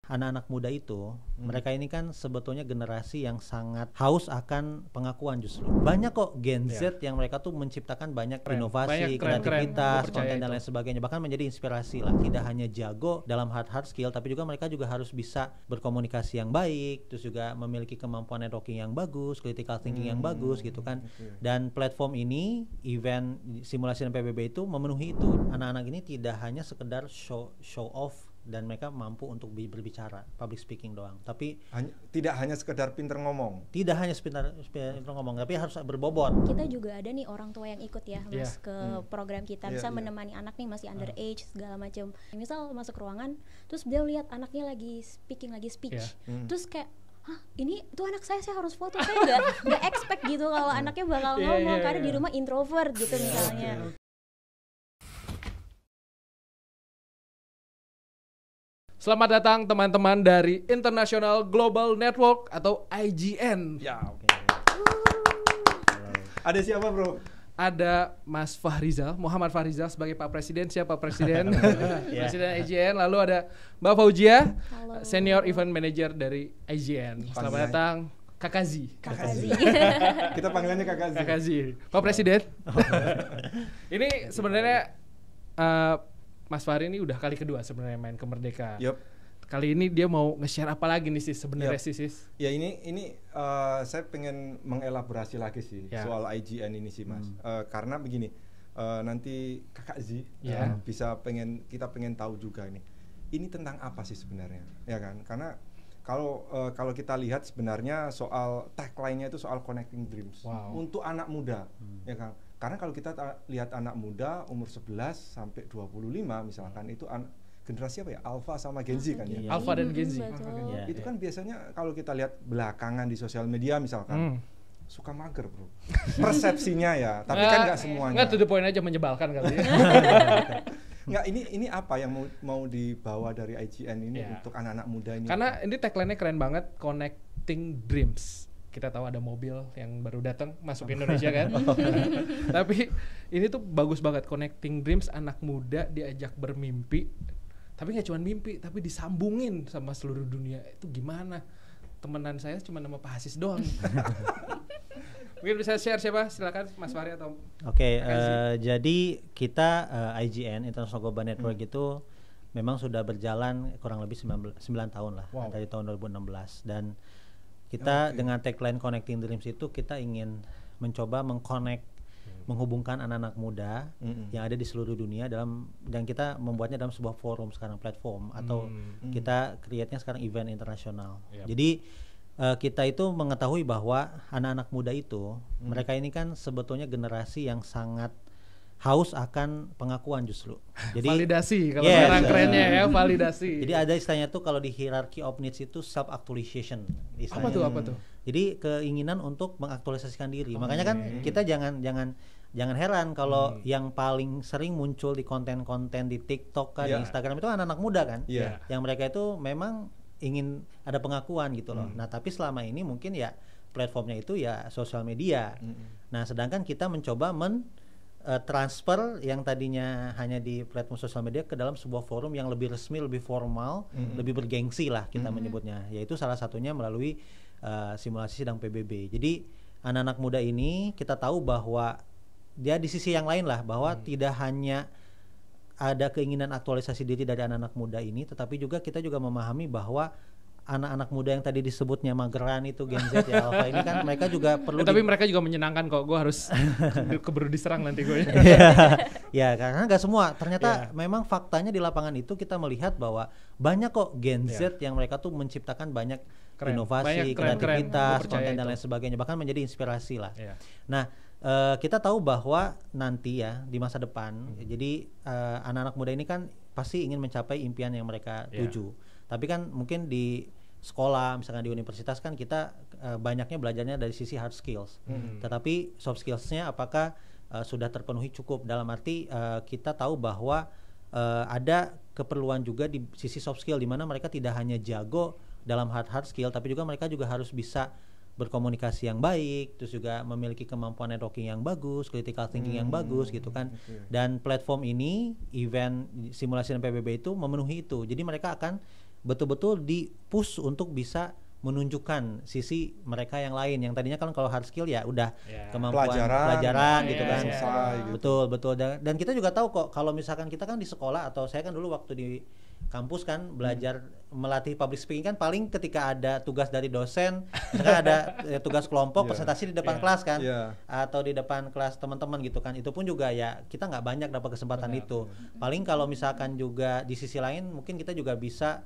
anak-anak muda itu, mereka ini kan sebetulnya generasi yang sangat haus akan pengakuan justru. Banyak kok Gen Z yang mereka tuh menciptakan banyak inovasi, kreativitas, konten dan lain sebagainya. Bahkan menjadi inspirasi lah. Tidak hanya jago dalam hard skill, tapi juga mereka juga harus bisa berkomunikasi yang baik, terus juga memiliki kemampuan networking yang bagus, critical thinking yang bagus gitu kan. Dan platform ini, event simulasi dan PBB itu memenuhi itu. Anak-anak ini tidak hanya sekedar show off dan mereka mampu untuk berbicara, public speaking doang. Tapi tidak hanya sekedar pinter ngomong. Tidak hanya pinter ngomong, tapi harus berbobot. Kita juga ada nih orang tua yang ikut ya, Mas, ke program kita. Bisa menemani anak nih masih underage segala macam. Misal masuk ruangan, terus dia lihat anaknya lagi speech. Terus kayak ini tuh anak saya harus foto. Saya nggak expect gitu kalau anaknya bakal ngomong karena di rumah introvert gitu misalnya. Selamat datang teman-teman dari International Global Network atau IGN. Ya, oke. Ada siapa, Bro? Ada Mas Fahrizal, Muhammad Fahrizal sebagai Pak Presiden. Siapa Pak Presiden? Presiden IGN. Lalu ada Mbak Fauzia, Senior Event Manager dari IGN. Selamat datang. Kakazi. Kita panggilannya Kakazi. Kakazi. Pak Presiden. Ini sebenarnya Mas Fahri ini udah kali kedua sebenarnya main ke Merdeka. Kali ini dia mau nge-share apa lagi nih sebenarnya Sis? Ya ini saya pengen mengelaborasi lagi sih soal IGN ini sih Mas. Karena begini, nanti Kakak Z kita pengen tahu juga ini tentang apa sih sebenarnya, ya kan? Karena kalau kita lihat sebenarnya soal tagline-nya itu soal connecting dreams untuk anak muda, ya kan? Karena kalau kita lihat anak muda umur 11 sampai 25 misalkan itu generasi apa ya? Alpha sama Gen Z kan ya? Alpha dan Gen Z. Itu kan biasanya kalau kita lihat belakangan di sosial media misalkan suka mager, Bro. Persepsinya ya, tapi kan nggak semuanya. Nggak, to the point aja, menyebalkan kali ya. Nggak, ini apa yang mau dibawa dari IGN ini untuk anak-anak muda ini? Karena ini tagline-nya keren banget, Connecting Dreams. Kita tahu ada mobil yang baru datang masuk Indonesia kan. Tapi ini tuh bagus banget, Connecting Dreams, anak muda diajak bermimpi. Tapi nggak cuma mimpi, tapi disambungin sama seluruh dunia. Itu gimana? Temenan saya cuma nama Pak Hasis doang. Mungkin bisa share siapa? Silakan Mas Fahri atau jadi kita IGN International Global Network itu memang sudah berjalan kurang lebih 9 tahun lah, dari tahun 2016. Dan kita dengan tagline Connecting Dreams itu kita ingin mencoba menghubungkan anak-anak muda yang ada di seluruh dunia dan kita membuatnya dalam sebuah forum sekarang, platform atau kita create-nya sekarang event internasional. Jadi kita itu mengetahui bahwa anak-anak muda itu mereka ini kan sebetulnya generasi yang sangat haus akan pengakuan justru. Jadi validasi kalau sekarang kerennya ya, validasi. Jadi ada istilahnya tuh kalau di hierarchy of needs itu self actualization. Apa tuh? Jadi keinginan untuk mengaktualisasikan diri. Makanya kan kita jangan heran kalau yang paling sering muncul di konten-konten di TikTok kan, di Instagram itu anak-anak muda kan. Yang mereka itu memang ingin ada pengakuan gitu loh. Nah, tapi selama ini mungkin ya platformnya itu ya sosial media. Nah, sedangkan kita mencoba transfer yang tadinya hanya di platform sosial media ke dalam sebuah forum yang lebih resmi, lebih formal, lebih bergengsi lah kita menyebutnya. Yaitu salah satunya melalui simulasi sidang PBB. Jadi anak-anak muda ini kita tahu bahwa dia di sisi yang lain lah, bahwa tidak hanya ada keinginan aktualisasi diri dari anak-anak muda ini, tetapi juga kita juga memahami bahwa anak-anak muda yang tadi disebutnya mageran itu Gen Z ya, Alpha ini kan mereka juga perlu tapi mereka juga menyenangkan kok. Gue harus keburu diserang nanti gue. Ya karena nggak semua. Ternyata memang faktanya di lapangan itu kita melihat bahwa banyak kok Gen Z yang mereka tuh menciptakan banyak inovasi, kreativitas, konten dan lain sebagainya, bahkan menjadi inspirasi lah. Nah, kita tahu bahwa nanti ya di masa depan, jadi anak-anak muda ini kan pasti ingin mencapai impian yang mereka tuju. Tapi kan mungkin di sekolah, misalkan di universitas kan kita banyaknya belajarnya dari sisi hard skills. Tetapi soft skills-nya apakah sudah terpenuhi cukup? Dalam arti kita tahu bahwa ada keperluan juga di sisi soft skill, di mana mereka tidak hanya jago dalam hard skill, tapi juga mereka juga harus bisa berkomunikasi yang baik, terus juga memiliki kemampuan networking yang bagus, critical thinking yang bagus gitu kan. Dan platform ini, event simulasi dan PBB itu memenuhi itu. Jadi mereka akan betul-betul di-push untuk bisa menunjukkan sisi mereka yang lain, yang tadinya kan kalau hard skill ya udah kemampuan pelajaran gitu kan. Betul. Dan kita juga tahu kok kalau misalkan kita kan di sekolah, atau saya kan dulu waktu di kampus kan belajar melatih public speaking kan paling ketika ada tugas dari dosen, misalkan ada tugas kelompok presentasi di depan kelas kan, atau di depan kelas teman-teman gitu kan, itu pun juga ya kita nggak banyak dapat kesempatan itu. Paling kalau misalkan juga di sisi lain mungkin kita juga bisa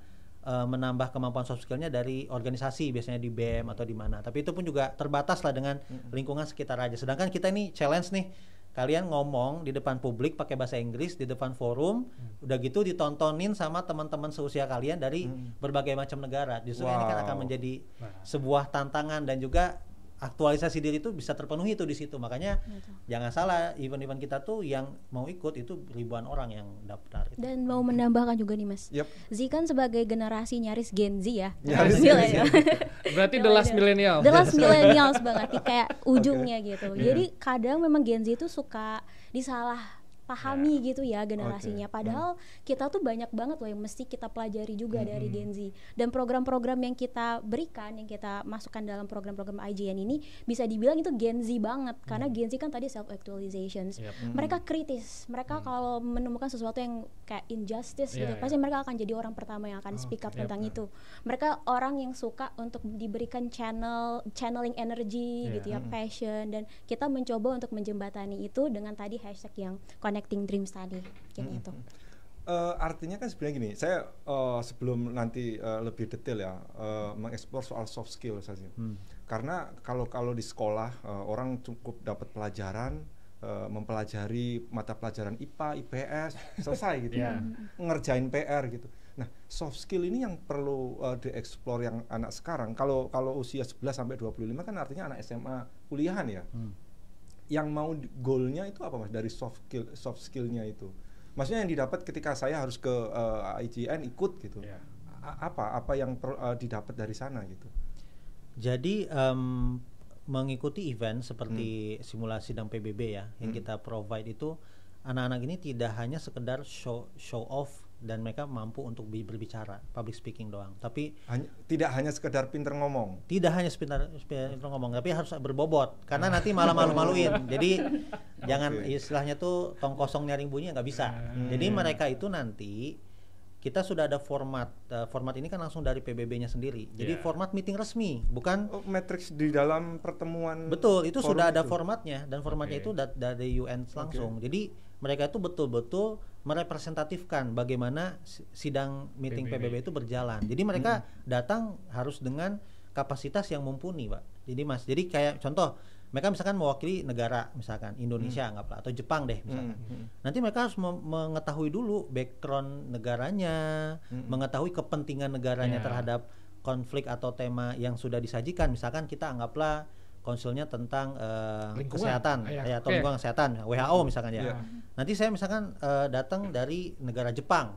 menambah kemampuan soft skillnya dari organisasi, biasanya di BEM atau di mana, tapi itu pun juga terbatas lah dengan lingkungan sekitar aja. Sedangkan kita ini challenge nih, kalian ngomong di depan publik pakai bahasa Inggris di depan forum, udah gitu ditontonin sama teman-teman seusia kalian dari berbagai macam negara. Justru ini kan akan menjadi sebuah tantangan, dan juga aktualisasi diri itu bisa terpenuhi tuh di situ. Makanya jangan salah, event-event kita tuh yang mau ikut itu ribuan orang yang daftar. Dan mau menambahkan juga nih Mas, Z kan sebagai generasi nyaris Gen Z ya. Berarti the last millennial. The last millennials banget, kayak ujungnya gitu. Jadi kadang memang Gen Z itu suka disalah pahami gitu ya generasinya. Padahal kita tuh banyak banget loh yang mesti kita pelajari juga dari Gen Z. Dan program-program yang kita berikan, yang kita masukkan dalam program-program IGN ini bisa dibilang itu Gen Z banget. Karena Gen Z kan tadi self-actualizations. Mereka kritis. Mereka kalau menemukan sesuatu yang kayak injustice gitu, pasti mereka akan jadi orang pertama yang akan speak up tentang itu. Mereka orang yang suka untuk diberikan channeling energy gitu ya, passion. Dan kita mencoba untuk menjembatani itu dengan tadi hashtag yang Connecting Dreams tadi, gitu. Artinya kan sebenarnya gini, saya sebelum nanti lebih detail ya mengeksplor soal soft skill saja. Karena kalau di sekolah orang cukup dapat pelajaran, mempelajari mata pelajaran IPA, IPS, selesai gitu, ngerjain PR gitu. Nah, soft skill ini yang perlu dieksplor yang anak sekarang. Kalau usia 11 sampai 25 kan artinya anak SMA kuliahan ya. Yang mau goalnya itu apa Mas dari soft skillnya itu? Maksudnya yang didapat ketika saya harus ke IGN ikut gitu. Apa yang didapat dari sana gitu? Jadi mengikuti event seperti simulasi dan PBB ya yang kita provide itu, anak-anak ini tidak hanya sekedar show off dan mereka mampu untuk berbicara public speaking doang, tapi tidak hanya sekedar pinter ngomong, pinter ngomong, tapi harus berbobot karena nanti malah malu-maluin. Jadi jangan istilahnya tuh tong kosong nyaring bunyi, nggak bisa. Jadi mereka itu nanti kita sudah ada format ini kan langsung dari PBB-nya sendiri. Jadi format meeting resmi, bukan matriks di dalam pertemuan. Betul, itu sudah ada formatnya, dan formatnya itu dari UN langsung. Jadi mereka itu betul-betul merepresentatifkan bagaimana sidang meeting PBB itu berjalan. Jadi mereka datang harus dengan kapasitas yang mumpuni, Pak. Jadi kayak contoh, mereka misalkan mewakili negara, misalkan Indonesia anggaplah, atau Jepang deh misalkan. Nanti mereka harus mengetahui dulu background negaranya, mengetahui kepentingan negaranya terhadap konflik atau tema yang sudah disajikan. Misalkan kita anggaplah konsulnya tentang kesehatan atau lingkungan kesehatan, WHO misalkan ya. Nanti saya misalkan datang dari negara Jepang,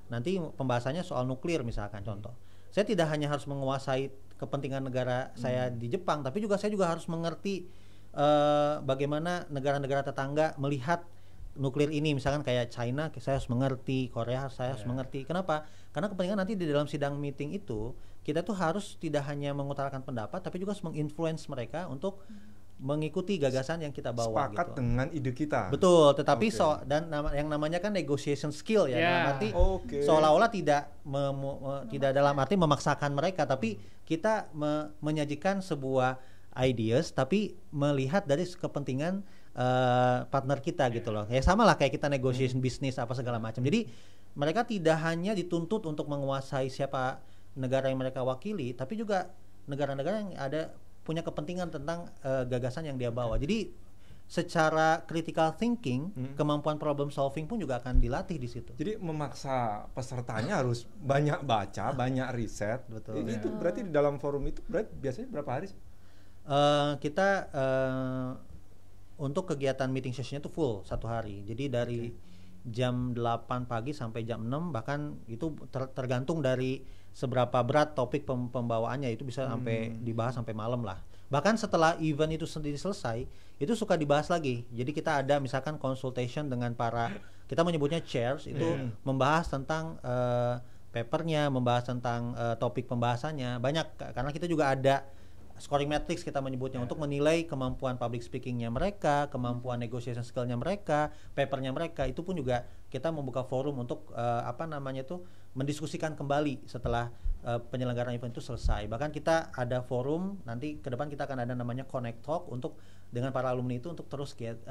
nanti pembahasannya soal nuklir misalkan contoh. Saya tidak hanya harus menguasai kepentingan negara saya di Jepang, tapi juga saya harus mengerti bagaimana negara-negara tetangga melihat nuklir ini, misalkan kayak China saya harus mengerti, Korea saya harus mengerti. Kenapa? Karena kepentingan nanti di dalam sidang meeting itu kita tuh harus tidak hanya mengutarakan pendapat, tapi juga harus menginfluence mereka untuk mengikuti gagasan yang kita bawa. Sepakat gitu dengan ide kita. Betul, tetapi dan yang namanya kan negotiation skill ya, dalam arti seolah-olah tidak dalam arti memaksakan mereka, tapi kita menyajikan sebuah ideas tapi melihat dari kepentingan partner kita gitu loh. Ya sama lah kayak kita negotiation bisnis apa segala macam. Jadi mereka tidak hanya dituntut untuk menguasai siapa negara yang mereka wakili, tapi juga negara-negara yang ada punya kepentingan tentang gagasan yang dia bawa. Jadi secara critical thinking, kemampuan problem solving pun juga akan dilatih di situ. Jadi memaksa pesertanya harus banyak baca, banyak riset. Betul. Itu berarti di dalam forum itu biasanya berapa hari sih? Kita untuk kegiatan meeting sessionnya itu full 1 hari. Jadi dari jam 8 pagi sampai jam 6, bahkan itu tergantung dari seberapa berat topik pembawaannya, itu bisa sampai dibahas sampai malam lah. Bahkan setelah event itu sendiri selesai, itu suka dibahas lagi. Jadi kita ada misalkan consultation dengan para, kita menyebutnya chairs, itu membahas tentang papernya, membahas tentang topik pembahasannya banyak, karena kita juga ada scoring matrix kita menyebutnya untuk menilai kemampuan public speakingnya mereka, kemampuan negotiation skillnya mereka, papernya mereka. Itu pun juga kita membuka forum untuk mendiskusikan kembali setelah penyelenggaraan event itu selesai. Bahkan kita ada forum, nanti ke depan kita akan ada namanya Connect Talk untuk dengan para alumni itu untuk terus connect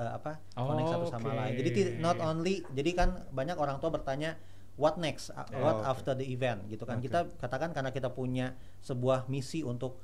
satu sama lain. Jadi not only, jadi kan banyak orang tua bertanya what next, what after the event gitu kan. Kita katakan karena kita punya sebuah misi untuk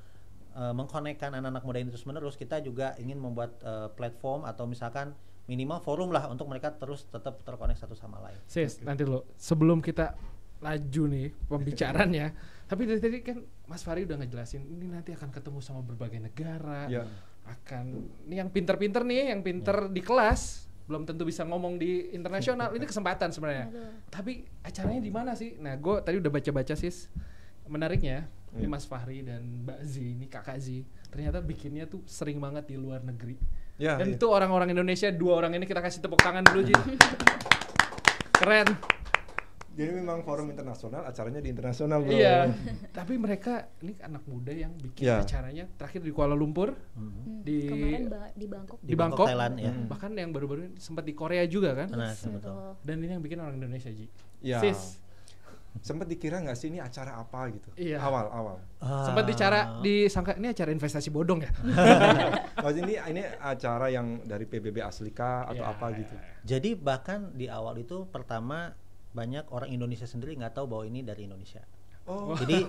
mengkonekkan anak-anak muda ini terus menerus, kita juga ingin membuat platform atau misalkan minimal forum lah untuk mereka terus tetap terkonek satu sama lain. Sis, nanti lo sebelum kita laju nih pembicaranya, tapi dari tadi kan Mas Fahri udah ngejelasin ini nanti akan ketemu sama berbagai negara, ini yang pinter-pinter nih, yang pinter di kelas belum tentu bisa ngomong di internasional. Ini kesempatan sebenarnya. Tapi acaranya di mana sih? Nah, gue tadi udah baca-baca Sis. Menariknya, ini Mas Fahri dan Mbak Zi, ini Kakak Zi, ternyata bikinnya tuh sering banget di luar negeri. Dan itu orang-orang Indonesia, 2 orang ini kita kasih tepuk tangan dulu, Ji. Keren. Jadi memang forum internasional, acaranya di internasional, bro. Iya. Tapi mereka ini anak muda yang bikin acaranya terakhir di Kuala Lumpur, kemarin di Bangkok. Di Bangkok, Thailand, ya. Bahkan yang baru-baru sempat di Korea juga kan. Betul. Dan ini yang bikin orang Indonesia, Ji. Ya. Sis, sempat dikira nggak sih ini acara apa gitu? Iya. Awal. Sempat disangka ini acara investasi bodong ya. Maksudnya ini acara yang dari PBB Aslika atau apa gitu. Jadi bahkan di awal itu pertama banyak orang Indonesia sendiri nggak tahu bahwa ini dari Indonesia. Jadi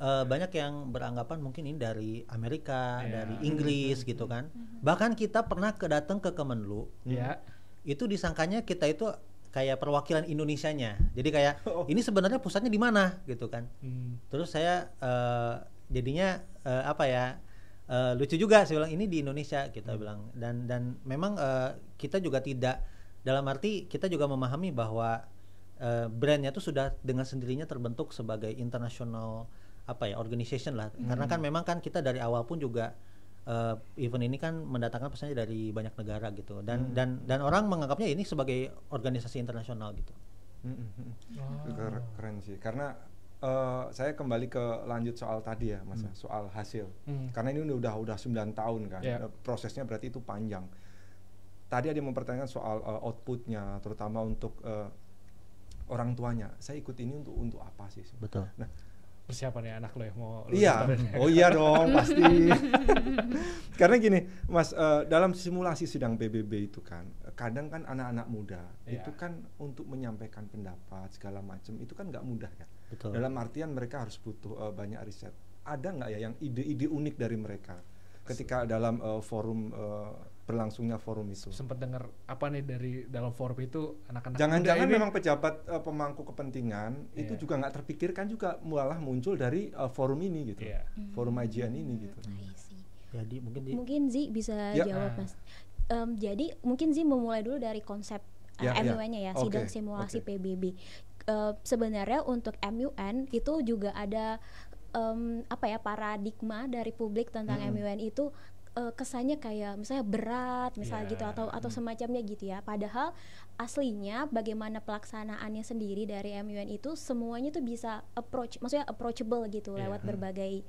banyak yang beranggapan mungkin ini dari Amerika, dari Inggris gitu kan. Bahkan kita pernah datang ke Kemenlu. Itu disangkanya kita itu kayak perwakilan Indonesianya. Jadi kayak ini sebenarnya pusatnya di mana gitu kan. Terus saya jadinya lucu juga, saya bilang ini di Indonesia, kita bilang. Dan memang kita juga tidak, dalam arti kita juga memahami bahwa brandnya itu sudah dengan sendirinya terbentuk sebagai international organization lah. Karena kan memang kan kita dari awal pun juga event ini kan mendatangkan pesannya dari banyak negara gitu, dan orang menganggapnya ini sebagai organisasi internasional gitu. Keren sih, karena saya kembali ke lanjut soal tadi ya Mas, soal hasil. Karena ini udah 9 tahun kan, prosesnya berarti itu panjang. Tadi ada yang mempertanyakan soal outputnya, terutama untuk orang tuanya. Saya ikut ini untuk apa sih? Betul. Nah, persiapan ya anak lo ya mau. Iya dong pasti. Karena gini Mas, dalam simulasi sidang PBB itu kan kadang kan anak-anak muda itu kan untuk menyampaikan pendapat segala macam itu kan nggak mudah ya. Betul. Dalam artian mereka harus butuh banyak riset. Ada nggak ya yang ide-ide unik dari mereka ketika dalam forum berlangsungnya forum itu? Sempat dengar apa nih dari dalam forum itu anak-anak jangan-jangan memang pejabat pemangku kepentingan itu juga nggak terpikirkan juga malah muncul dari forum ini gitu, forum IGN ini gitu. Jadi mungkin Zi bisa jawab Mas. Jadi mungkin Zi memulai dulu dari konsep MUN-nya ya, sidang simulasi PBB. Sebenarnya untuk MUN itu juga ada paradigma dari publik tentang MUN itu. Kesannya kayak misalnya berat misalnya gitu atau semacamnya gitu ya, padahal aslinya bagaimana pelaksanaannya sendiri dari MUN itu semuanya tuh bisa approachable gitu lewat berbagai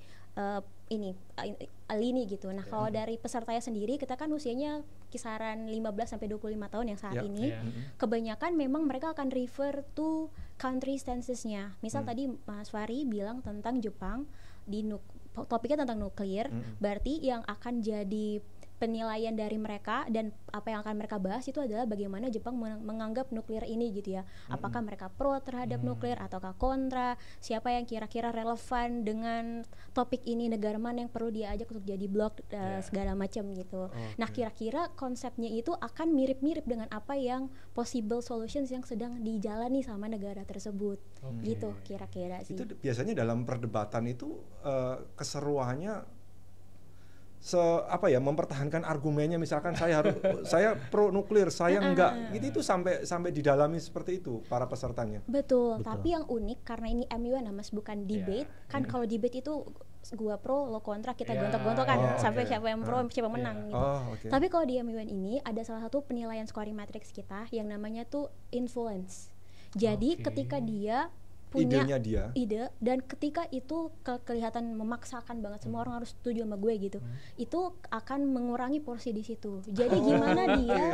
lini gitu. Nah, kalau dari pesertanya sendiri kita kan usianya kisaran 15 sampai 25 tahun yang saat ini. Kebanyakan memang mereka akan refer to country stances-nya. Misal tadi Mas Fahri bilang tentang Jepang topiknya tentang nuklir, berarti yang akan jadi penilaian dari mereka dan apa yang akan mereka bahas itu adalah bagaimana Jepang menganggap nuklir ini gitu ya. Apakah mereka pro terhadap nuklir ataukah kontra, siapa yang kira-kira relevan dengan topik ini, negara mana yang perlu diajak untuk jadi blog segala macam gitu. Nah, kira-kira konsepnya itu akan mirip-mirip dengan apa yang possible solutions yang sedang dijalani sama negara tersebut. Gitu kira-kira sih. Itu biasanya dalam perdebatan itu keseruannya mempertahankan argumennya, misalkan saya pro nuklir, saya enggak, itu sampai didalami seperti itu para pesertanya. Betul. Tapi yang unik karena ini MUN Mas, bukan debate. Kan kalau debate itu gua pro, lo kontra, kita gontok-gontokan sampai siapa yang pro, siapa menang gitu. Tapi kalau di MUN ini ada salah satu penilaian scoring matrix kita yang namanya tuh influence. Jadi ketika dia punya idenya ide, dan ketika itu kelihatan memaksakan banget semua orang harus setuju sama gue gitu, itu akan mengurangi porsi di situ. Jadi gimana dia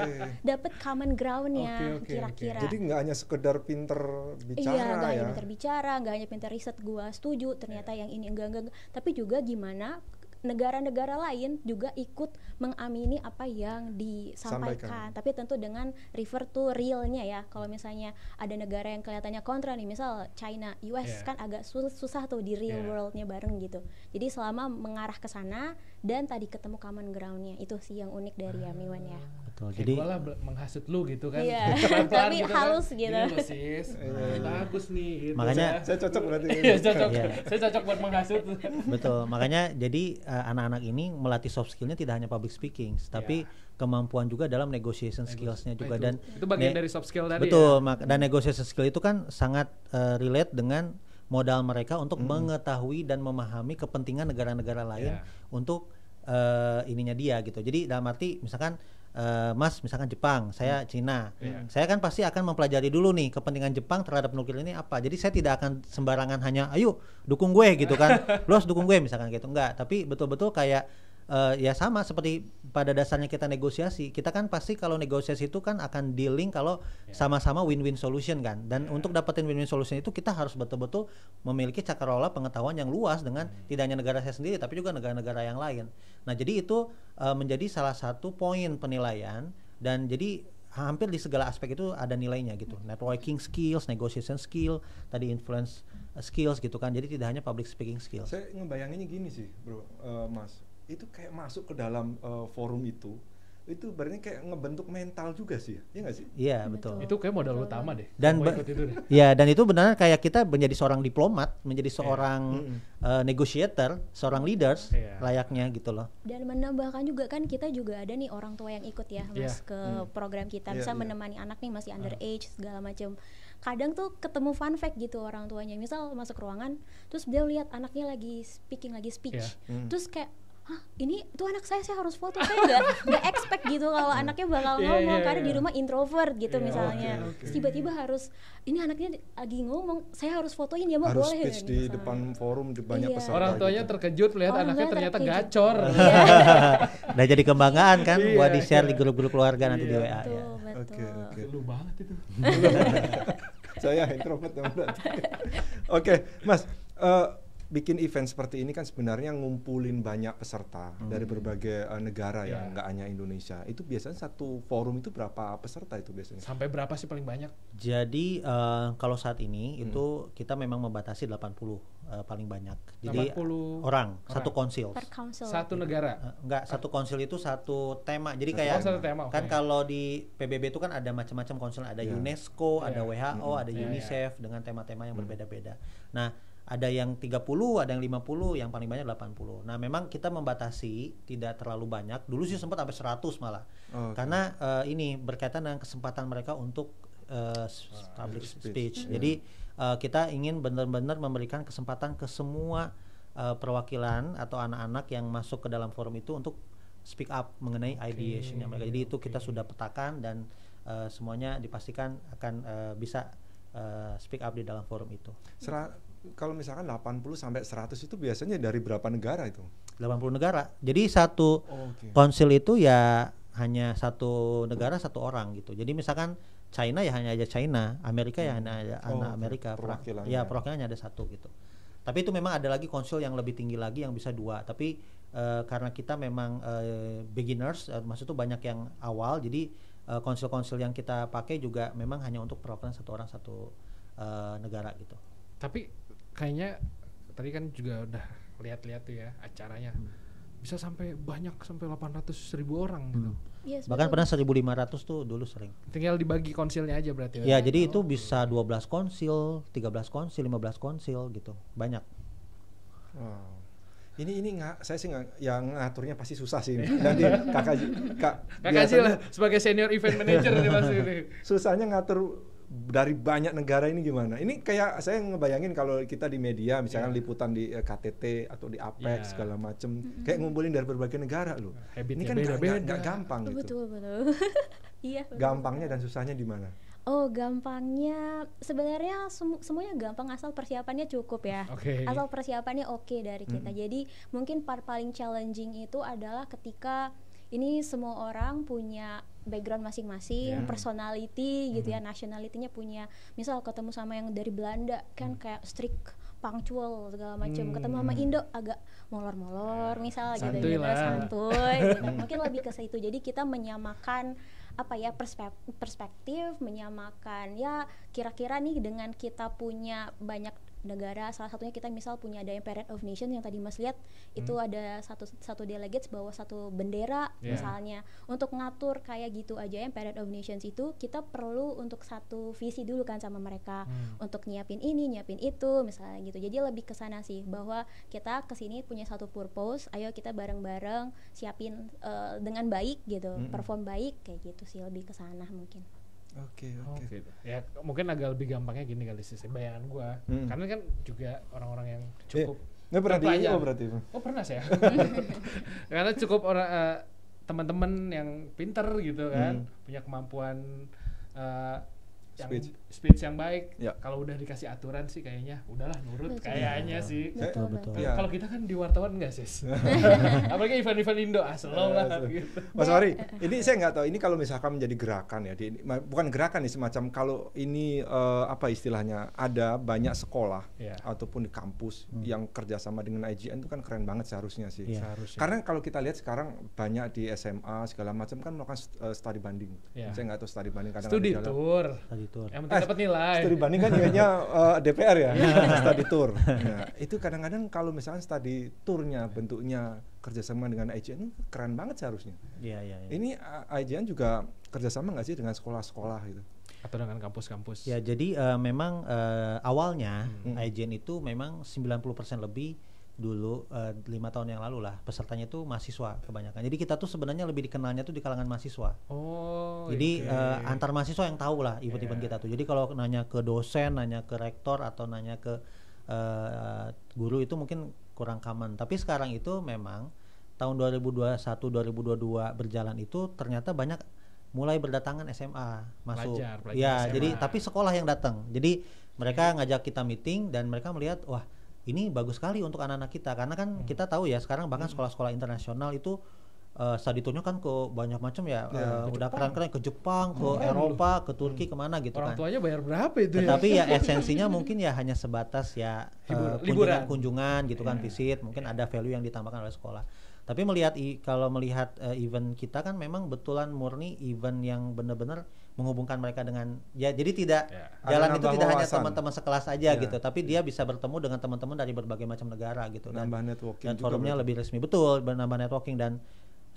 dapat common groundnya kira-kira. Jadi nggak hanya sekedar pinter bicara, iya, nggak hanya pinter bicara, nggak hanya pinter riset gue setuju ternyata yang ini enggak, tapi juga gimana negara-negara lain juga ikut mengamini apa yang disampaikan. Tapi tentu dengan refer to realnya ya. Kalau misalnya ada negara yang kelihatannya kontra nih, misal China, US kan agak susah tuh di real worldnya bareng gitu. Jadi selama mengarah ke sana dan tadi ketemu common groundnya, itu sih yang unik dari Yamiwan ya. Betul. Jadi gue lah menghasut lu gitu kan. Iya. Tapi gitu halus kan. Gitu. Ini sis, bagus nih. Gitu. Makanya saya cocok berarti. Saya cocok buat menghasut. Betul. Makanya jadi anak-anak ini melatih soft skillnya tidak hanya public speaking, tapi kemampuan juga dalam negotiation skillsnya juga. Dan itu bagian dari soft skill tadi. Betul. Dan negotiation skill itu kan sangat relate dengan modal mereka untuk mengetahui dan memahami kepentingan negara-negara lain untuk ininya dia gitu. Jadi dalam arti misalkan Mas misalkan Jepang, saya Cina, saya kan pasti akan mempelajari dulu nih kepentingan Jepang terhadap nuklir ini apa. Jadi saya tidak akan sembarangan hanya ayo dukung gue gitu kan, lo harus dukung gue misalkan gitu, enggak. Tapi betul-betul kayak ya sama seperti pada dasarnya kita negosiasi, kita kan pasti kalau negosiasi itu kan akan dealing kalau sama-sama win-win solution kan. Dan untuk dapetin win-win solution itu kita harus betul-betul memiliki cakrawala pengetahuan yang luas dengan tidak hanya negara saya sendiri tapi juga negara-negara yang lain. Nah jadi itu menjadi salah satu poin penilaian, dan jadi hampir di segala aspek itu ada nilainya gitu. Networking skills, negotiation skill, tadi influence skills gitu kan. Jadi tidak hanya public speaking skills. Saya ngebayanginnya gini sih bro, Mas, itu kayak masuk ke dalam forum itu berarti kayak ngebentuk mental juga sih ya nggak sih? Iya betul. Itu kayak modal utama deh. Dan dan itu benar kayak kita menjadi seorang diplomat, menjadi seorang negotiator, seorang leaders layaknya gitu loh. Dan menambahkan juga kan kita juga ada nih orang tua yang ikut ya Mas ke program kita, bisa menemani anak nih masih underage segala macam. Kadang tuh ketemu fun fact gitu orang tuanya, misal masuk ruangan terus dia lihat anaknya lagi speech, terus kayak ini tuh anak saya harus foto. Saya nggak expect gitu kalau anaknya bakal ngomong karena di rumah introvert gitu misalnya. Terus tiba-tiba harus ini anaknya lagi ngomong, saya harus fotoin ya, harus boleh speech di depan forum di banyak peserta. Orang tuanya terkejut lihat anaknya ternyata gacor. Udah jadi kebanggaan kan buat di share di grup-grup keluarga nanti di WA. Oke. Lu banget itu. Saya introvert teman-teman. Oke, Mas. Bikin event seperti ini kan sebenarnya ngumpulin banyak peserta dari berbagai negara ya, nggak hanya Indonesia. Itu biasanya satu forum itu berapa peserta itu biasanya? Sampai berapa sih paling banyak? Jadi kalau saat ini itu kita memang membatasi 80 paling banyak. Jadi 80 orang satu konsil. Satu negara? Enggak, satu konsil itu satu tema. Jadi kayak kan kalau di PBB itu kan ada macam-macam konsil, ada UNESCO, ada WHO, ada UNICEF dengan tema-tema yang berbeda-beda. Nah, ada yang 30, ada yang 50, yang paling banyak 80. Nah, memang kita membatasi tidak terlalu banyak. Dulu sih sempat sampai 100 malah. Karena ini berkaitan dengan kesempatan mereka untuk public speech. Jadi kita ingin benar-benar memberikan kesempatan ke semua perwakilan atau anak-anak yang masuk ke dalam forum itu untuk speak up mengenai ideation-nya mereka. Jadi itu kita sudah petakan dan semuanya dipastikan akan bisa speak up di dalam forum itu. Kalau misalkan 80 sampai 100 itu biasanya dari berapa negara itu? 80 negara. Jadi satu konsil itu ya hanya satu negara satu orang gitu. Jadi misalkan China ya hanya aja China, Amerika ya hanya aja anak Amerika. Perwakilannya ada satu gitu. Tapi itu memang ada lagi konsil yang lebih tinggi lagi yang bisa 2. Tapi karena kita memang beginners, maksud itu banyak yang awal, jadi konsil-konsil yang kita pakai juga memang hanya untuk perwakilan satu orang satu negara gitu. Tapi kayaknya tadi kan juga udah lihat-lihat tuh ya acaranya bisa sampai banyak, sampai 800.000 orang gitu. Yes, bahkan pernah 1.500 tuh dulu sering. Tinggal dibagi konsilnya aja berarti ya. Jadi itu bisa 12 konsil, 13 konsil, 15 konsil gitu, banyak. Wow. Ini saya sih yang ngaturnya pasti susah sih. Nanti kakak Ji lah sebagai senior event manager nih Mas ini. Susahnya ngatur dari banyak negara ini gimana? Ini kayak saya ngebayangin kalau kita di media misalkan liputan di KTT atau di APEX segala macem, kayak ngumpulin dari berbagai negara loh. Ini kan nggak gampang gitu. Betul. Iya. Gampangnya dan susahnya di mana? Oh, gampangnya sebenarnya semuanya gampang asal persiapannya cukup ya. Asal persiapannya oke dari kita. Jadi mungkin part paling challenging itu adalah ketika ini semua orang punya background masing-masing, personality gitu ya, nationality-nya punya. Misal ketemu sama yang dari Belanda kan kayak strict, punctual segala macam. Ketemu sama Indo agak molor-molor misal gitu, santuy gitu. Mungkin lebih ke situ. Jadi kita menyamakan apa ya, perspektif, menyamakan ya kira-kira nih dengan kita punya banyak negara, salah satunya kita misal punya ada yang Parade of Nations yang tadi Mas lihat itu ada satu delegates bawa satu bendera misalnya. Untuk ngatur kayak gitu aja yang Parade of Nations itu kita perlu untuk satu visi dulu kan sama mereka untuk nyiapin ini, nyiapin itu misalnya gitu. Jadi lebih ke sana sih, bahwa kita kesini punya satu purpose, ayo kita bareng-bareng siapin dengan baik gitu, perform baik kayak gitu sih, lebih ke sana mungkin. Oke. Ya mungkin agak lebih gampangnya gini kali sih bayangan gua. Karena kan juga orang-orang yang cukup pernah di IO berarti. Oh pernah saya. Karena cukup orang teman-teman yang pinter gitu kan, punya kemampuan yang speech yang baik. Kalau udah dikasih aturan sih kayaknya udahlah nurut kayaknya sih. Betul. Kalau kita kan di wartawan enggak sih. Apalagi event-event Indo slow lah gitu. Mas Wari, ini saya nggak tahu ini kalau misalkan menjadi gerakan ya, bukan gerakan nih, semacam kalau ini apa istilahnya, ada banyak sekolah ataupun di kampus yang kerjasama dengan IGN itu kan keren banget seharusnya sih. Seharusnya. Karena kalau kita lihat sekarang banyak di SMA segala macam kan melakukan studi banding. Saya nggak tahu studi banding kadang studi tour. Yang penting dapat nilai. Studi banding kan kayaknya DPR ya, studi tour. Nah, itu kadang-kadang kalau misalnya studi tournya bentuknya kerjasama dengan IGN keren banget seharusnya. Iya. Ini IGN juga kerjasama nggak sih dengan sekolah-sekolah gitu? Atau dengan kampus-kampus? Ya jadi memang awalnya IGN itu memang 90% lebih dulu 5 tahun yang lalu lah pesertanya itu mahasiswa kebanyakan. Jadi kita tuh sebenarnya lebih dikenalnya tuh di kalangan mahasiswa. Jadi antar mahasiswa yang tahu lah event-event kita tuh. Jadi kalau nanya ke dosen, nanya ke rektor atau nanya ke guru itu mungkin kurang common. Tapi sekarang itu memang tahun 2021 2022 berjalan itu ternyata banyak mulai berdatangan SMA masuk. Pelajar Ya, SMA. jadi tapi sekolah yang datang. Jadi mereka ngajak kita meeting dan mereka melihat wah ini bagus sekali untuk anak-anak kita, karena kan kita tahu ya sekarang bahkan sekolah-sekolah internasional itu studi tournya kan ke banyak macam ya, udah keren-keren ke Jepang, ke Eropa, ke Turki, kemana gitu orang kan. tuanya bayar berapa itu Tetapi ya esensinya mungkin ya hanya sebatas ya kunjungan gitu kan, visit, mungkin ada value yang ditambahkan oleh sekolah. Tapi kalau melihat event kita kan memang betulan murni event yang benar-benar menghubungkan mereka dengan jadi tidak jalan itu tidak hanya teman-teman sekelas aja gitu, tapi dia bisa bertemu dengan teman-teman dari berbagai macam negara gitu, nambah networking dan forumnya lebih resmi, betul, menambah networking. Dan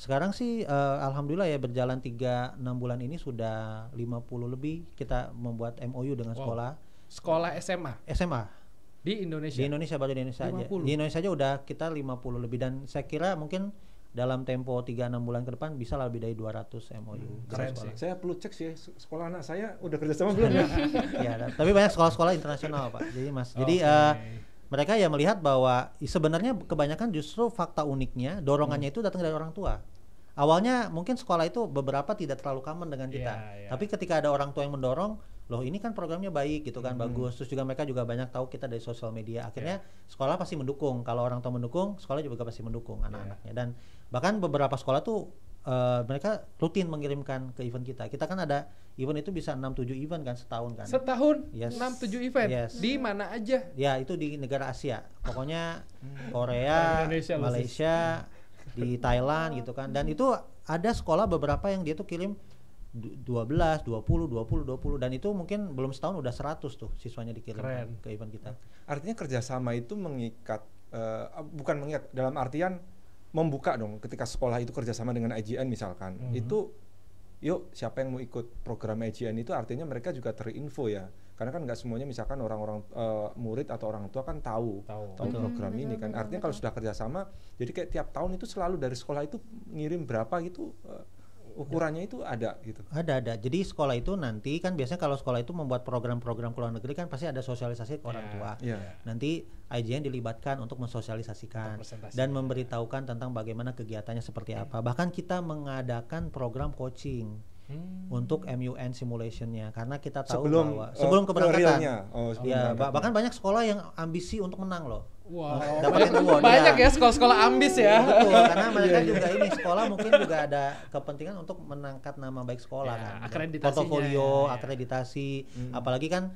sekarang sih alhamdulillah ya berjalan 3-6 bulan ini sudah 50 lebih kita membuat MOU dengan sekolah SMA di Indonesia. Di Indonesia baru di Indonesia 50. Aja. Di Indonesia aja udah kita 50 lebih, dan saya kira mungkin dalam tempo 3-6 bulan ke depan bisa lebih dari 200 MOU. Keren sih. Saya perlu cek sih sekolah anak saya udah kerjasama belum ya? Ya, tapi banyak sekolah-sekolah internasional Pak. Jadi Mas, jadi mereka ya melihat bahwa sebenarnya kebanyakan justru fakta uniknya dorongannya itu datang dari orang tua. Awalnya mungkin sekolah itu beberapa tidak terlalu common dengan kita, tapi ketika ada orang tua yang mendorong, loh ini kan programnya baik gitu kan, bagus. Terus juga mereka juga banyak tahu kita dari sosial media. Akhirnya sekolah pasti mendukung. Kalau orang tua mendukung, sekolah juga pasti mendukung anak-anaknya. Dan bahkan beberapa sekolah tuh mereka rutin mengirimkan ke event kita. Kita kan ada event itu bisa 6-7 event kan setahun kan. Setahun? Yes. 6-7 event? Yes. Di mana aja? Ya itu di negara Asia. Pokoknya Korea, Malaysia, di Thailand gitu kan. Dan itu ada sekolah beberapa yang dia tuh kirim 12, 20, dan itu mungkin belum setahun udah 100 tuh siswanya dikirim ke event kita. Artinya kerjasama itu mengikat, bukan mengikat dalam artian membuka dong. Ketika sekolah itu kerjasama dengan IGN misalkan, itu yuk siapa yang mau ikut program IGN itu artinya mereka juga terinfo ya. Karena kan nggak semuanya misalkan orang-orang murid atau orang tua kan tahu program ini kan. Artinya kalau sudah kerjasama, jadi kayak tiap tahun itu selalu dari sekolah itu ngirim berapa gitu. Ukurannya itu ada gitu. Ada. Jadi sekolah itu nanti kan biasanya kalau sekolah itu membuat program-program ke luar negeri kan pasti ada sosialisasi ke orang tua. Nanti IGN dilibatkan untuk mensosialisasikan dan memberitahukan tentang bagaimana kegiatannya seperti apa. Bahkan kita mengadakan program coaching. untuk MUN simulationnya, karena kita tahu sebelum, bahwa sebelum keberangkatan. Bahkan banyak sekolah yang ambisi untuk menang loh. Wow. Banyak ya sekolah-sekolah ambis ya. Betul, karena mereka juga ini sekolah mungkin juga ada kepentingan untuk mengangkat nama baik sekolah kan. Portofolio, akreditasi, apalagi kan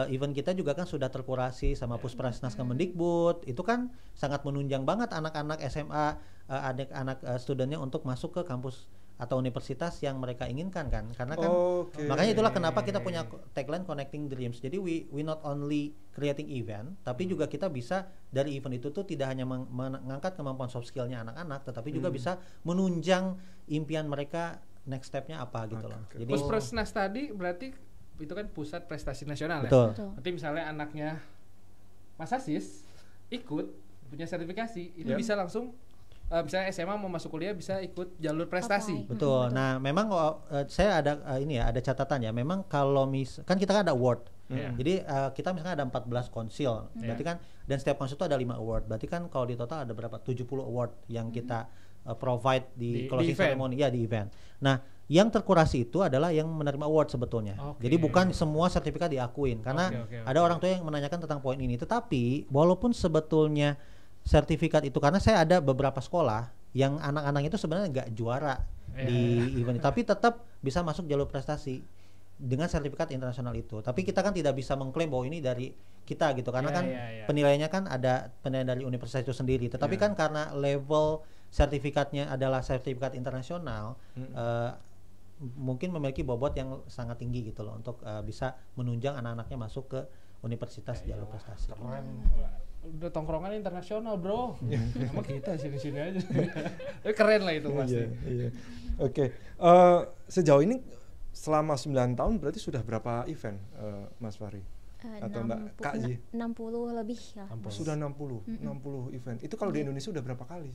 event kita juga kan sudah terkurasi sama Puspresnas Kemendikbud. Itu kan sangat menunjang banget anak-anak SMA, anak-anak studennya untuk masuk ke kampus atau universitas yang mereka inginkan kan, karena kan makanya itulah kenapa kita punya tagline Connecting Dreams. Jadi we not only creating event, tapi juga kita bisa dari event itu tuh tidak hanya mengangkat kemampuan soft skillnya anak-anak, tetapi juga bisa menunjang impian mereka next stepnya apa gitu loh. Jadi Puspresnas tadi berarti itu kan pusat prestasi nasional. Betul. Ya. Nanti misalnya anaknya Mas Asis ikut punya sertifikasi, itu bisa langsung misalnya SMA mau masuk kuliah bisa ikut jalur prestasi. Betul. Nah, memang saya ada ada catatan ya. Memang kalau kan kita kan ada award. Jadi kita misalnya ada 14 konsil. Berarti kan dan setiap konsil itu ada 5 award. Berarti kan kalau di total ada berapa? 70 award yang kita provide di closing ceremony di event. Nah, yang terkurasi itu adalah yang menerima award sebetulnya. Jadi bukan semua sertifikat diakuin karena ada orang tua yang menanyakan tentang poin ini. Tetapi walaupun sebetulnya sertifikat itu, karena saya ada beberapa sekolah yang anak-anak itu sebenarnya nggak juara di event, tapi tetap bisa masuk jalur prestasi dengan sertifikat internasional itu. Tapi kita kan tidak bisa mengklaim bahwa ini dari kita gitu, karena kan penilaiannya kan ada penilaian dari universitas itu sendiri. Tetapi kan karena level sertifikatnya adalah sertifikat internasional, mungkin memiliki bobot yang sangat tinggi gitu loh untuk bisa menunjang anak-anaknya masuk ke universitas jalur prestasi. Keren. Udah tongkrongan internasional bro. Sama kita sini-sini aja. Keren lah itu pasti. Oke. Sejauh ini selama 9 tahun berarti sudah berapa event Mas Fahri? Atau Mbak Kak Ji? 60 lebih lah. Sudah 60 event. Itu kalau di Indonesia udah berapa kali?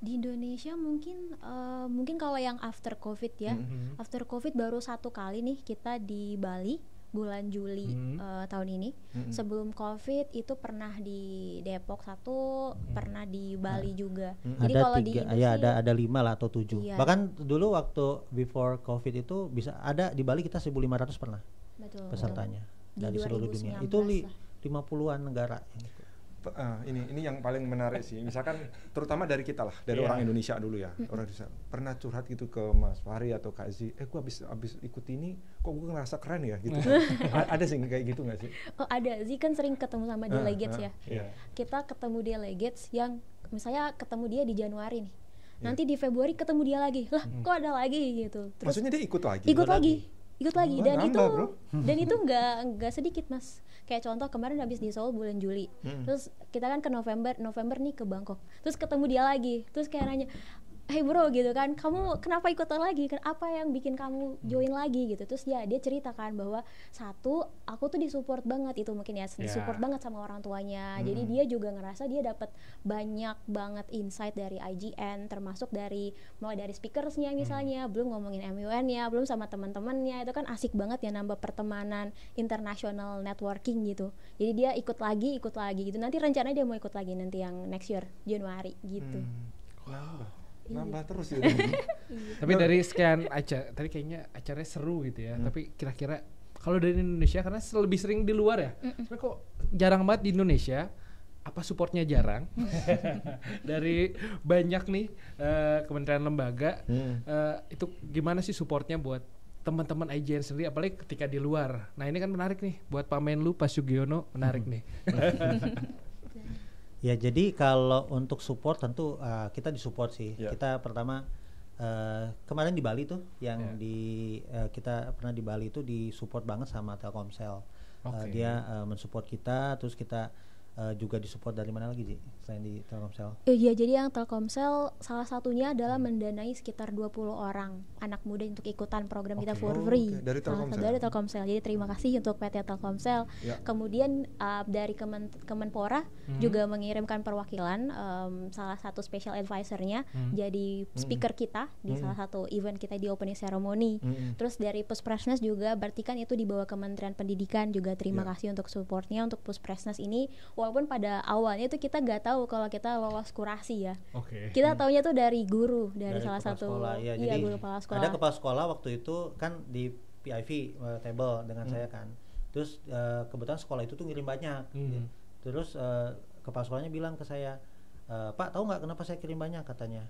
Di Indonesia mungkin kalau yang after Covid ya. After Covid baru 1 kali nih kita di Bali bulan Juli tahun ini. Sebelum Covid itu pernah di Depok 1, pernah di Bali juga. Jadi ada kalau 3, di Indonesia ada 5 lah atau 7. Bahkan dulu waktu before Covid itu bisa ada di Bali kita 1.500 pernah. Betul, pesertanya dari seluruh dunia. 2019 Itu 50-an negara yang ikut. Ini yang paling menarik sih. Misalkan terutama dari kita lah, dari orang Indonesia dulu ya. Orang Indonesia pernah curhat gitu ke Mas Fahri atau Kak Zi, gue habis ikut ini kok gue ngerasa keren ya gitu. Ada sih kayak gitu nggak sih? Oh ada, Zi kan sering ketemu sama delegates ya. Kita ketemu delegates yang misalnya ketemu dia di Januari nih. Nanti di Februari ketemu dia lagi. Lah, kok ada lagi gitu. Terus maksudnya dia ikut lagi? Ikut lagi dan itu nggak sedikit Mas. Kayak contoh kemarin habis di Seoul bulan Juli, terus kita kan ke November nih ke Bangkok, terus ketemu dia lagi, terus kayak nanya, hey bro gitu kan, kamu kenapa ikutan lagi, apa yang bikin kamu join lagi gitu. Terus dia ceritakan bahwa satu, aku tuh disupport banget, itu mungkin ya disupport banget sama orang tuanya. Jadi dia juga ngerasa dia dapat banyak banget insight dari IGN, termasuk mulai dari speakersnya misalnya, belum ngomongin MUN-nya, belum sama teman-temannya. Itu kan asik banget ya, nambah pertemanan international networking gitu. Jadi dia ikut lagi gitu. Nanti rencananya dia mau ikut lagi nanti yang next year Januari gitu. Nambah terus ya. Tapi dari sekian acara tadi kayaknya acaranya seru gitu ya. Tapi kira-kira kalau dari Indonesia, karena lebih sering di luar ya, tapi kok jarang banget di Indonesia. Apa supportnya jarang? Dari banyak nih kementerian lembaga, itu gimana sih supportnya buat teman-teman IGN sendiri, apalagi ketika di luar. Nah ini kan menarik nih buat Pak Menlu, Pak Sugiono, menarik nih. Ya jadi kalau untuk support tentu kita disupport sih. Kita pertama kemarin di Bali tuh yang kita pernah di Bali itu disupport banget sama Telkomsel. Dia mensupport kita, terus kita juga disupport dari mana lagi sih selain di Telkomsel? Iya, jadi yang Telkomsel salah satunya adalah mendanai sekitar 20 orang anak muda untuk ikutan program kita for free. Dari Telkomsel. Dari Telkomsel. Jadi terima kasih untuk PT Telkomsel. Kemudian dari Kemenpora juga mengirimkan perwakilan, salah satu special advisor-nya jadi speaker kita di salah satu event kita di opening ceremony. Terus dari Puspresnas juga, berarti kan itu di bawah Kementerian Pendidikan, juga terima kasih untuk supportnya untuk Puspresnas ini. Walaupun pada awalnya itu kita nggak tahu tahu kalau kita lolos kurasi ya. Oke. Kita taunya tuh dari guru, dari salah satu sekolah, ya. Iya, Jadi guru kepala sekolah. ada kepala sekolah waktu itu kan di PIV table dengan saya kan. Terus kebetulan sekolah itu tuh ngirim banyak. Terus kepala sekolahnya bilang ke saya, Pak tahu nggak kenapa saya kirim banyak, katanya.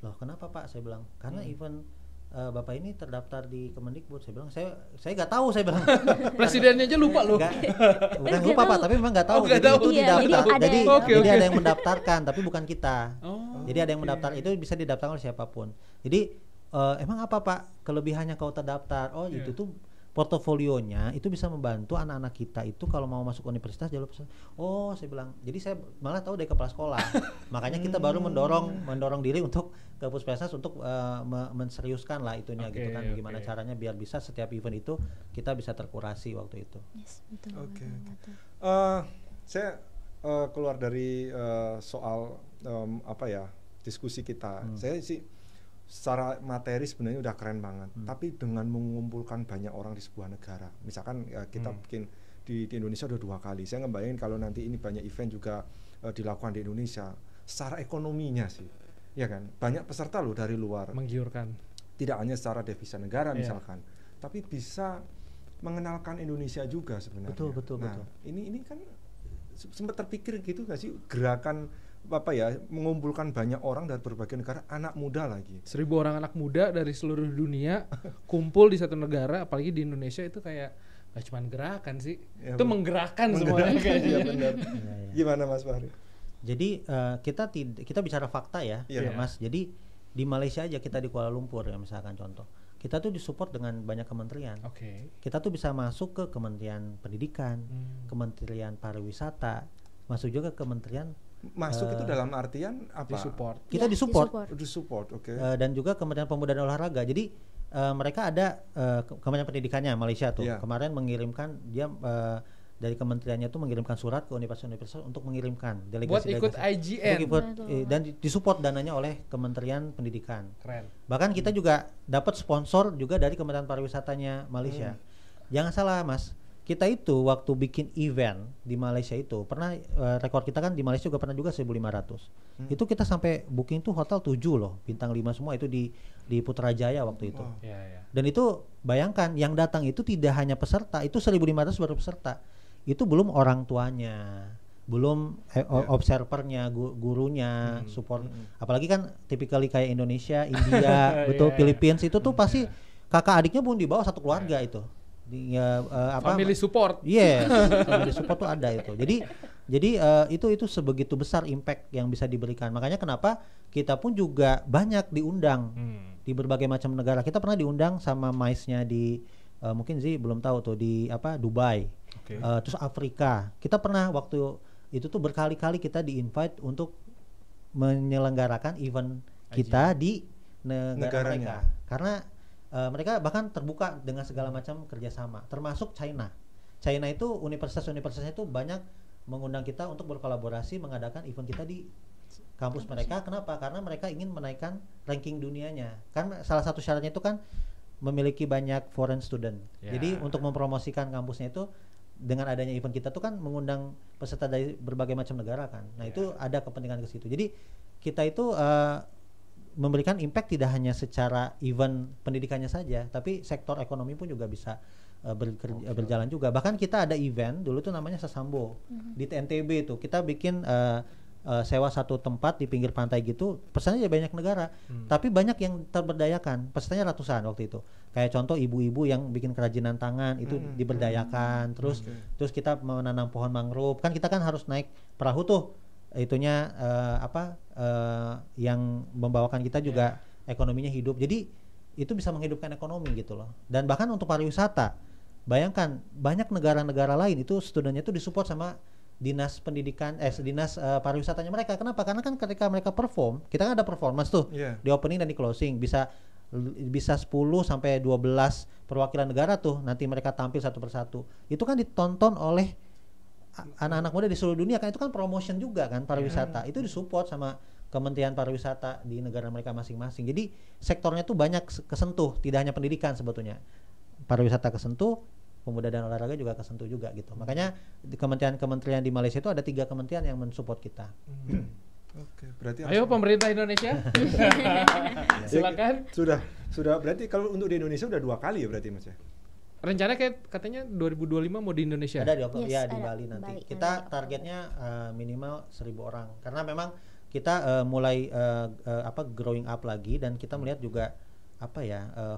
Loh kenapa Pak? Saya bilang karena event Bapak ini terdaftar di Kemendikbud. Saya bilang saya nggak tahu, saya bilang. Presidennya aja lupa loh. Bukan lupa Pak, tapi memang nggak tahu. Jadi itu didaftar. Jadi ada yang mendaftarkan, tapi bukan kita. Jadi ada yang mendaftar, itu bisa didaftarkan oleh siapapun. Jadi emang apa Pak kelebihannya kalau terdaftar? Oh itu tuh portofolionya itu bisa membantu anak-anak kita itu kalau mau masuk universitas jalur pesantren. Oh saya bilang, jadi saya malah tahu dari kepala sekolah. Makanya kita baru mendorong diri untuk ke Puspesnas untuk menseriuskan lah itunya gitu kan, gimana caranya biar bisa setiap event itu kita bisa terkurasi waktu itu. Yes, betul. Oke. Saya keluar dari soal diskusi kita. Saya sih secara materi sebenarnya udah keren banget, tapi dengan mengumpulkan banyak orang di sebuah negara, misalkan kita bikin di Indonesia udah 2 kali, saya ngebayangin kalau nanti ini banyak event juga dilakukan di Indonesia, secara ekonominya sih, ya kan, banyak peserta loh dari luar, menggiurkan, tidak hanya secara devisa negara misalkan, tapi bisa mengenalkan Indonesia juga sebenarnya. Betul. Ini kan sempat terpikir gitu nggak sih, gerakan mengumpulkan banyak orang dari berbagai negara, anak muda lagi. 1000 orang anak muda dari seluruh dunia kumpul di satu negara, apalagi di Indonesia itu kayak gak cuma gerakan sih, ya, itu menggerakkan semuanya kayaknya. Ya, benar. Gimana Mas Fahri? Jadi kita bicara fakta ya, Mas. Jadi di Malaysia aja, kita di Kuala Lumpur ya misalkan contoh, kita tuh disupport dengan banyak kementerian. Kita tuh bisa masuk ke Kementerian Pendidikan, Kementerian Pariwisata, masuk juga Kementerian itu dalam artian apa? Disupport. Kita disupport. Dan juga Kementerian Pemuda dan Olahraga. Jadi mereka ada Kementerian Pendidikannya Malaysia tuh kemarin mengirimkan dia dari kementeriannya tuh mengirimkan surat ke universitas untuk mengirimkan delegasi buat ikut IGN dan disupport dananya oleh Kementerian Pendidikan. Keren. Bahkan kita juga dapat sponsor juga dari Kementerian Pariwisatanya Malaysia. Jangan salah Mas, kita itu waktu bikin event di Malaysia itu pernah rekor kita kan di Malaysia juga pernah juga 1.500. Itu kita sampai booking tuh hotel 7 loh, bintang 5 semua itu di Putrajaya waktu itu. Dan itu bayangkan yang datang itu tidak hanya peserta, itu 1.500 baru peserta. Itu belum orang tuanya, belum observernya, gurunya, support. Apalagi kan typically kayak Indonesia, India, Philippines itu tuh pasti kakak adiknya pun di bawah satu keluarga itu. Family support. Family support tuh ada itu. Jadi itu sebegitu besar impact yang bisa diberikan. Makanya kenapa kita pun juga banyak diundang di berbagai macam negara. Kita pernah diundang sama MICE-nya di mungkin Zee belum tahu tuh di Dubai. Terus Afrika. Kita pernah waktu itu tuh berkali-kali kita di-invite untuk menyelenggarakan event kita di negara mereka. Karena mereka bahkan terbuka dengan segala macam kerjasama, termasuk China. China itu universitasnya itu banyak mengundang kita untuk berkolaborasi mengadakan event kita di kampus mereka. Kenapa? Karena mereka ingin menaikkan ranking dunianya. Kan salah satu syaratnya itu kan memiliki banyak foreign student. Jadi untuk mempromosikan kampusnya itu dengan adanya event kita tuh kan mengundang peserta dari berbagai macam negara kan. Nah itu ada kepentingan ke situ. Jadi kita itu memberikan impact tidak hanya secara event pendidikannya saja, tapi sektor ekonomi pun juga bisa berjalan juga. Bahkan kita ada event dulu tuh namanya Sasambo di NTB itu. Kita bikin sewa satu tempat di pinggir pantai gitu, pesertanya banyak negara, tapi banyak yang terberdayakan, pesertanya ratusan waktu itu. Kayak contoh ibu-ibu yang bikin kerajinan tangan itu diberdayakan, terus kita menanam pohon mangrove. Kan kita kan harus naik perahu tuh. Itunya yang membawakan kita juga ekonominya hidup. Jadi itu bisa menghidupkan ekonomi gitu loh. Dan bahkan untuk pariwisata, bayangkan banyak negara-negara lain itu studentnya itu disupport sama dinas pendidikan, dinas pariwisatanya mereka. Kenapa? Karena kan ketika mereka perform, kita kan ada performance tuh di opening dan di closing, bisa 10 sampai 12 perwakilan negara tuh nanti mereka tampil satu persatu. Itu kan ditonton oleh anak-anak muda di seluruh dunia kan, itu kan promotion juga kan pariwisata. Itu disupport sama Kementerian Pariwisata di negara mereka masing-masing. Jadi sektornya tuh banyak kesentuh, tidak hanya pendidikan sebetulnya. Pariwisata kesentuh, Pemuda dan Olahraga juga kesentuh juga gitu. Makanya di kementerian di Malaysia itu ada 3 kementerian yang mensupport kita. Oke, berarti ayo pemerintah Indonesia. Silakan. Sudah berarti kalau untuk di Indonesia udah 2 kali ya berarti Mas ya. Rencana katanya 2025 mau di Indonesia. Ada di Bali nanti. Kita targetnya minimal 1.000 orang. Karena memang kita mulai growing up lagi dan kita melihat juga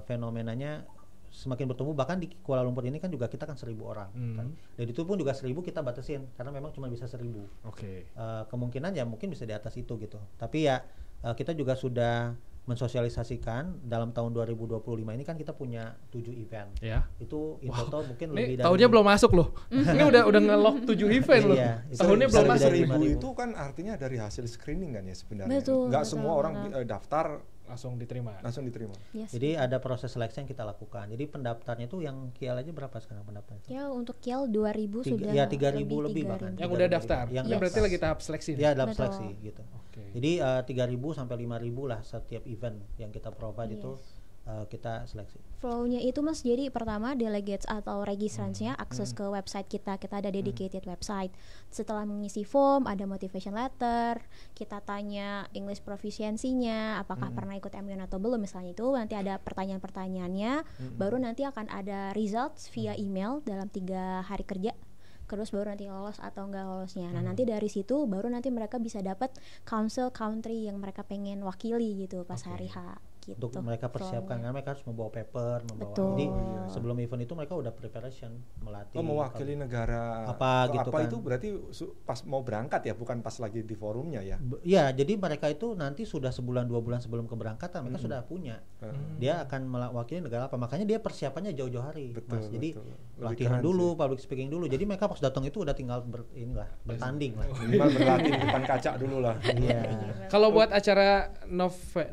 fenomenanya semakin bertumbuh. Bahkan di Kuala Lumpur ini kan juga kita kan 1.000 orang kan? Dan itu pun juga 1.000 kita batasin karena memang cuma bisa 1.000. Kemungkinan ya mungkin bisa di atas itu gitu, tapi ya kita juga sudah mensosialisasikan dalam tahun 2025 ini kan kita punya 7 event itu in total mungkin lebih dari tahunnya belum masuk loh. Ini udah nge-lock 7 event loh. Tahunnya belum masuk. 1.000 itu kan artinya dari hasil screening kan ya sebenarnya. Nggak semua orang daftar langsung diterima. Yes. Jadi ada proses seleksi yang kita lakukan. Jadi pendaftarnya itu yang KL aja berapa sekarang pendaftarnya? Ya untuk KL 2.000 sudah. Ya 3.000 lebih bahkan. Yang udah daftar. Yang berarti lagi tahap seleksi. Ya dalam seleksi gitu. Jadi 3.000 sampai 5.000 lah setiap event yang kita provide itu kita seleksi. Flow-nya itu Mas, jadi pertama delegates atau registrants-nya akses ke website kita ada dedicated website. Setelah mengisi form, ada motivation letter, kita tanya English proficiency-nya, apakah pernah ikut MUN atau belum misalnya itu, nanti ada pertanyaan-pertanyaannya, baru nanti akan ada results via email dalam 3 hari kerja. Terus baru nanti lolos atau enggak lolosnya. Nah nanti dari situ baru nanti mereka bisa dapat council country yang mereka pengen wakili gitu pas hari H. Gitu. Untuk mereka persiapkan, karena mereka harus membawa paper, jadi sebelum event itu mereka udah preparation, melatih. Mewakili negara apa gitu kan. Itu berarti pas mau berangkat ya, bukan pas lagi di forumnya ya? Ya, jadi mereka itu nanti sudah sebulan 2 bulan sebelum keberangkatan mereka sudah punya. Dia akan mewakili negara apa, makanya dia persiapannya jauh-jauh hari, Mas. Jadi latihan dulu, public speaking dulu. Jadi mereka pas datang itu udah tinggal bertanding lah. Berlatih di depan kaca dulu lah. Iya. Kalau buat acara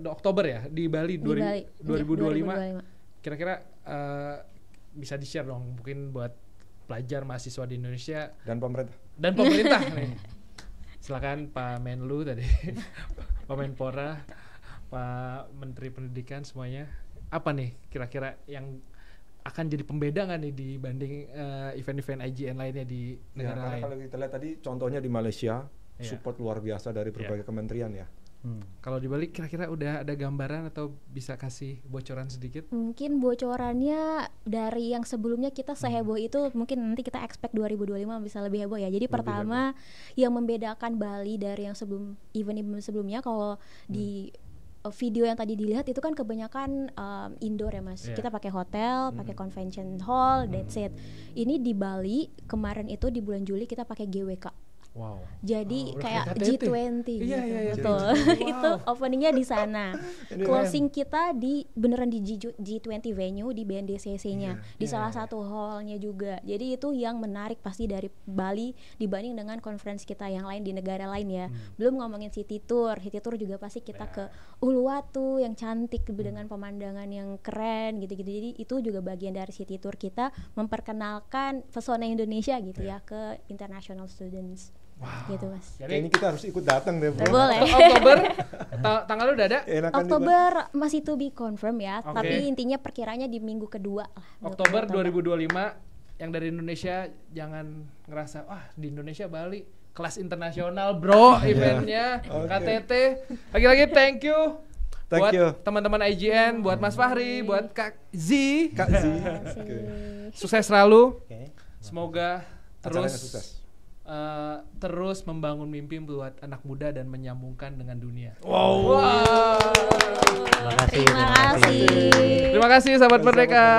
Oktober ya di Bali 2025 kira-kira bisa di-share dong mungkin buat pelajar mahasiswa di Indonesia dan pemerintah nih. Silakan Pak Menlu tadi, Pak Menpora, Pak Menteri Pendidikan semuanya. Apa nih kira-kira yang akan jadi pembeda nggak nih dibanding event-event IGN lainnya di negara lain? Kalau kita lihat tadi contohnya di Malaysia support luar biasa dari berbagai kementerian ya. Kalau di Bali kira-kira udah ada gambaran atau bisa kasih bocoran sedikit? Mungkin bocorannya dari yang sebelumnya kita seheboh itu mungkin nanti kita expect 2025 bisa lebih heboh ya. Jadi pertama yang membedakan Bali dari yang event sebelumnya kalau di video yang tadi dilihat itu kan kebanyakan indoor ya Mas. Kita pakai hotel, pakai convention hall, that's it. Ini di Bali kemarin itu di bulan Juli kita pakai GWK. Wow. Jadi kayak G20 iya, betul. Itu openingnya di sana. Closing kita beneran di G20 venue di BNDCC-nya, di salah satu hall-nya juga. Jadi itu yang menarik pasti dari Bali dibanding dengan conference kita yang lain di negara lain ya. Belum ngomongin city tour juga pasti kita ke Uluwatu yang cantik dengan pemandangan yang keren gitu-gitu. Jadi itu juga bagian dari city tour kita memperkenalkan pesona Indonesia gitu ya ke international students. Wow. Gitu Mas. Jadi ini kita harus ikut datang deh bro. Boleh. Oktober tanggal udah ada? Oktober masih to be confirm ya. Tapi intinya perkiranya di minggu kedua lah. Oktober 2025 yang dari Indonesia jangan ngerasa di Indonesia Bali kelas internasional bro eventnya KTT. Lagi-lagi thank you. Buat teman-teman IGN, buat Mas Fahri, buat Kak Z. Sukses selalu. Semoga terus membangun mimpi buat anak muda dan menyambungkan dengan dunia. Terima kasih. Terima kasih sahabat Merdeka.